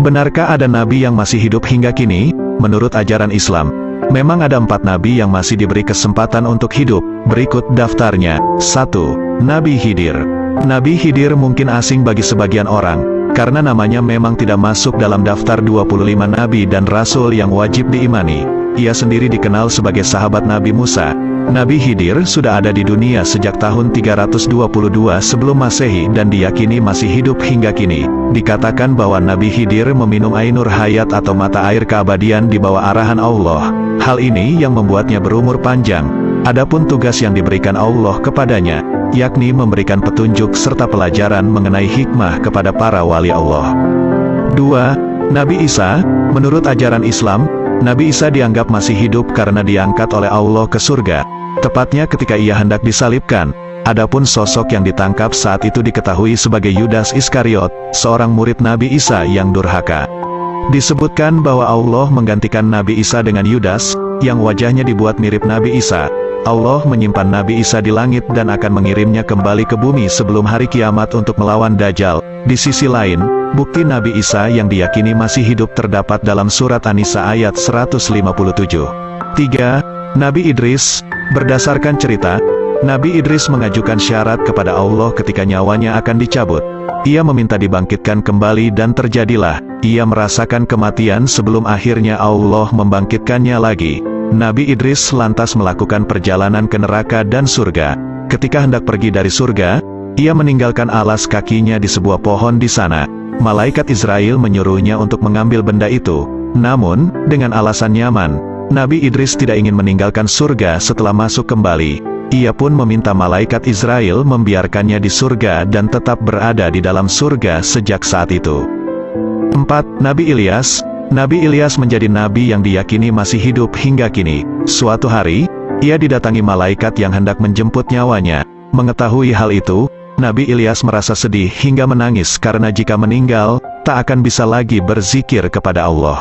Benarkah ada nabi yang masih hidup hingga kini? Menurut ajaran Islam, memang ada 4 nabi yang masih diberi kesempatan untuk hidup. Berikut daftarnya. 1. Nabi Khidir. Nabi Khidir mungkin asing bagi sebagian orang, karena namanya memang tidak masuk dalam daftar 25 nabi dan rasul yang wajib diimani. Ia sendiri dikenal sebagai sahabat Nabi Musa. Nabi Khidir sudah ada di dunia sejak tahun 322 sebelum Masehi dan diyakini masih hidup hingga kini. Dikatakan bahwa Nabi Khidir meminum Ainur Hayat atau mata air keabadian di bawah arahan Allah. Hal ini yang membuatnya berumur panjang. Adapun tugas yang diberikan Allah kepadanya, yakni memberikan petunjuk serta pelajaran mengenai hikmah kepada para wali Allah. 2. Nabi Isa. Menurut ajaran Islam, Nabi Isa dianggap masih hidup karena diangkat oleh Allah ke surga, tepatnya ketika ia hendak disalibkan. Adapun sosok yang ditangkap saat itu diketahui sebagai Yudas Iskariot, seorang murid Nabi Isa yang durhaka. Disebutkan bahwa Allah menggantikan Nabi Isa dengan Yudas, yang wajahnya dibuat mirip Nabi Isa. Allah menyimpan Nabi Isa di langit dan akan mengirimnya kembali ke bumi sebelum hari kiamat untuk melawan Dajjal. Di sisi lain, bukti Nabi Isa yang diyakini masih hidup terdapat dalam surat An-Nisa ayat 157. 3. Nabi Idris. Berdasarkan cerita, Nabi Idris mengajukan syarat kepada Allah ketika nyawanya akan dicabut. Ia meminta dibangkitkan kembali dan terjadilah. Ia merasakan kematian sebelum akhirnya Allah membangkitkannya lagi. Nabi Idris lantas melakukan perjalanan ke neraka dan surga. Ketika hendak pergi dari surga, ia meninggalkan alas kakinya di sebuah pohon di sana. Malaikat Israel menyuruhnya untuk mengambil benda itu. Namun, dengan alasan nyaman, Nabi Idris tidak ingin meninggalkan surga setelah masuk kembali. Ia pun meminta malaikat Israel membiarkannya di surga dan tetap berada di dalam surga sejak saat itu. 4. Nabi Ilyas. Nabi Ilyas menjadi nabi yang diyakini masih hidup hingga kini. Suatu hari, ia didatangi malaikat yang hendak menjemput nyawanya. Mengetahui hal itu, Nabi Ilyas merasa sedih hingga menangis karena jika meninggal, tak akan bisa lagi berzikir kepada Allah.